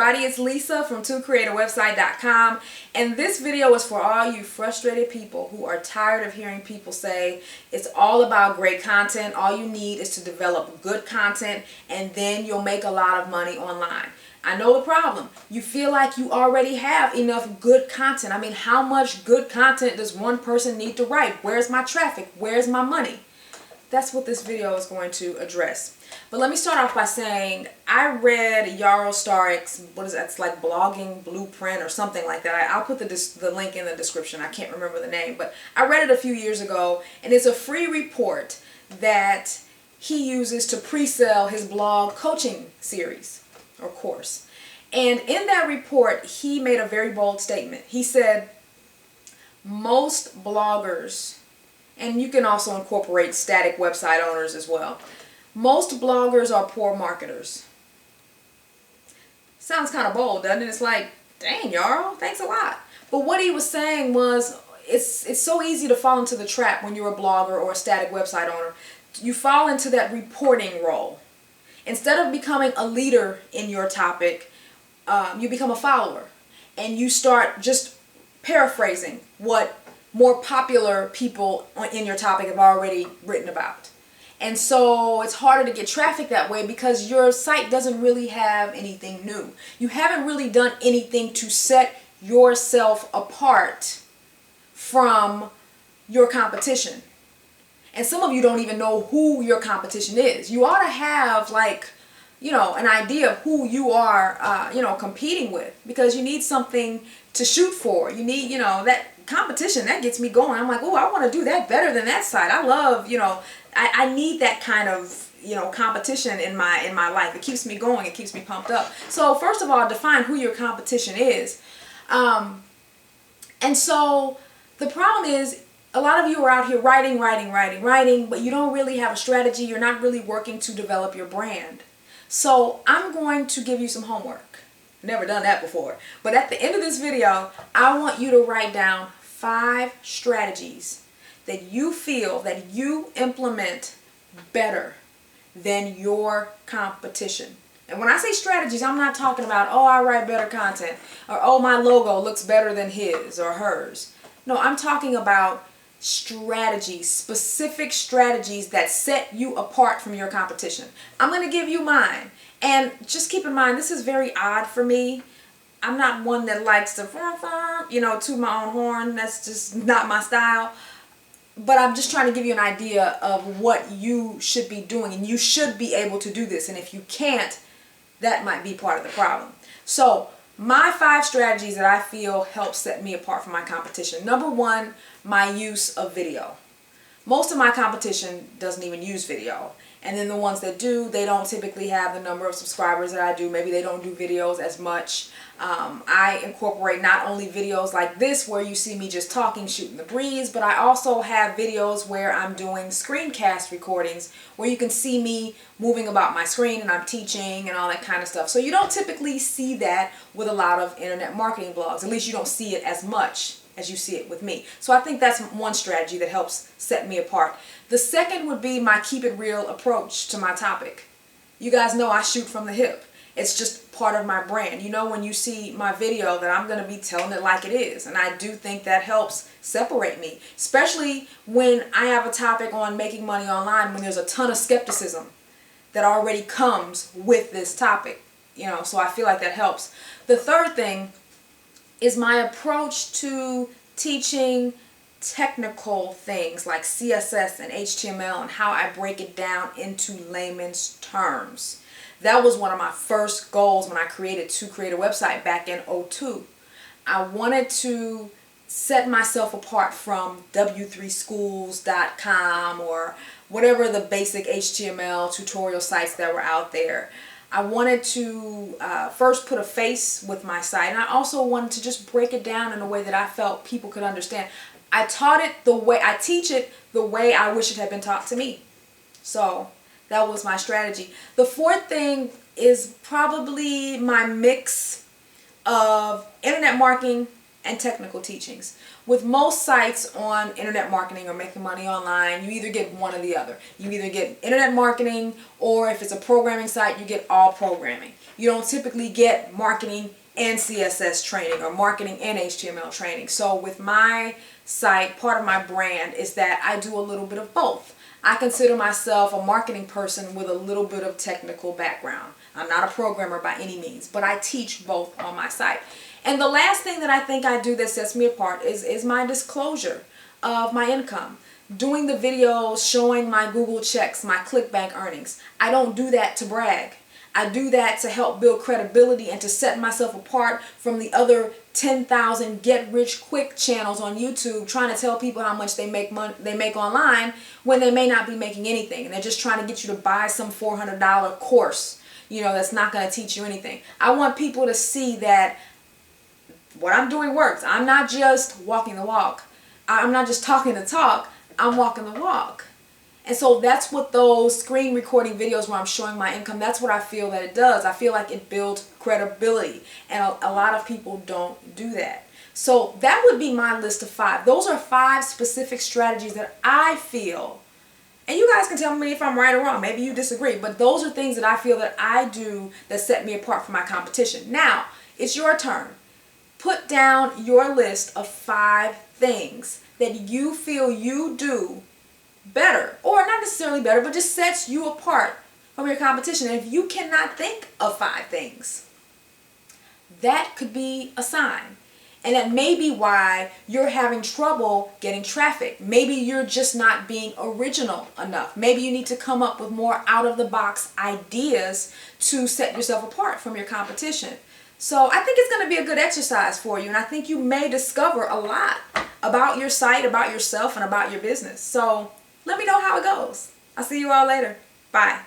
everybody, it's Lisa from twocreateawebsite.com, and this video is for all you frustrated people who are tired of hearing people say it's all about great content. All you need is to develop good content and then you'll make a lot of money online. I know the problem. You feel like you already have enough good content. I mean, how much good content does one person need to write? Where's my traffic? Where's my money? That's what this video is going to address. But let me start off by saying I read Yaro Starrick's, what is that? It's like blogging blueprint or something like that. I'll put the link in the description. I can't remember the name, but I read it a few years ago, and it's a free report that he uses to pre-sell his blog coaching series or course. And in that report, he made a very bold statement. He said, most bloggers, and you can also incorporate static website owners as well, most bloggers are poor marketers. Sounds kind of bold, doesn't it? It's like, dang, Yaro, thanks a lot. But what he was saying was, it's so easy to fall into the trap when you're a blogger or a static website owner. You fall into that reporting role. Instead of becoming a leader in your topic, you become a follower. And you start just paraphrasing what more popular people in your topic have already written about. And so it's harder to get traffic that way because your site doesn't really have anything new. You haven't really done anything to set yourself apart from your competition. And some of you don't even know who your competition is. You ought to have, like, you know, an idea of who you are, competing with, because you need something to shoot for. You need, that competition that gets me going. I'm like, oh, I want to do that better than that site. I love, I need that kind of, competition in my life. It keeps me going. It keeps me pumped up. So first of all, define who your competition is. And so the problem is, a lot of you are out here writing, but you don't really have a strategy. You're not really working to develop your brand. So I'm going to give you some homework. Never done that before. But at the end of this video, I want you to write down 5 strategies that you feel that you implement better than your competition. And when I say strategies, I'm not talking about, oh, I write better content, or oh, my logo looks better than his or hers. No, I'm talking about strategies, specific strategies that set you apart from your competition. I'm going to give you mine. And just keep in mind, this is very odd for me. I'm not one that likes to, toot my own horn. That's just not my style. But I'm just trying to give you an idea of what you should be doing. And you should be able to do this. And if you can't, that might be part of the problem. So my 5 strategies that I feel help set me apart from my competition. Number 1, my use of video. Most of my competition doesn't even use video. And then the ones that do, they don't typically have the number of subscribers that I do. Maybe they don't do videos as much. I incorporate not only videos like this where you see me just talking, shooting the breeze, but I also have videos where I'm doing screencast recordings where you can see me moving about my screen and I'm teaching and all that kind of stuff. So you don't typically see that with a lot of internet marketing blogs. At least you don't see it as much as you see it with me. So I think that's one strategy that helps set me apart. The second would be my keep it real approach to my topic. You guys know I shoot from the hip. It's just part of my brand. When you see my video that I'm going to be telling it like it is. And I do think that helps separate me. Especially when I have a topic on making money online, when there's a ton of skepticism that already comes with this topic. So I feel like that helps. The third thing is my approach to teaching technical things like CSS and HTML and how I break it down into layman's terms. That was one of my first goals when I created To Create a Website back in 2002. I wanted to set myself apart from w3schools.com or whatever the basic HTML tutorial sites that were out there. I wanted to first put a face with my site, and I also wanted to just break it down in a way that I felt people could understand. I teach it the way I wish it had been taught to me. So that was my strategy. The fourth thing is probably my mix of internet marketing and technical teachings. With most sites on internet marketing or making money online, you either get one or the other. You either get internet marketing, or if it's a programming site, you get all programming. You don't typically get marketing and CSS training or marketing and HTML training. So with my site, part of my brand is that I do a little bit of both. I consider myself a marketing person with a little bit of technical background. I'm not a programmer by any means, but I teach both on my site. And the last thing that I think I do that sets me apart is my disclosure of my income. Doing the videos showing my Google checks, my ClickBank earnings. I don't do that to brag. I do that to help build credibility and to set myself apart from the other 10,000 get-rich-quick channels on YouTube trying to tell people how much they make online when they may not be making anything. And they're just trying to get you to buy some $400 course, that's not going to teach you anything. I want people to see that what I'm doing works. I'm not just walking the walk. I'm not just talking the talk. I'm walking the walk. And so that's what those screen recording videos where I'm showing my income, that's what I feel that it does. I feel like it builds credibility. And a lot of people don't do that. So that would be my list of 5. Those are 5 specific strategies that I feel, and you guys can tell me if I'm right or wrong. Maybe you disagree. But those are things that I feel that I do that set me apart from my competition. Now, it's your turn. Put down your list of 5 things that you feel you do better, or not necessarily better, but just sets you apart from your competition. And if you cannot think of 5 things, that could be a sign. And that may be why you're having trouble getting traffic. Maybe you're just not being original enough. Maybe you need to come up with more out-of-the-box ideas to set yourself apart from your competition. So I think it's going to be a good exercise for you, and I think you may discover a lot about your site, about yourself, and about your business. So let me know how it goes. I'll see you all later. Bye.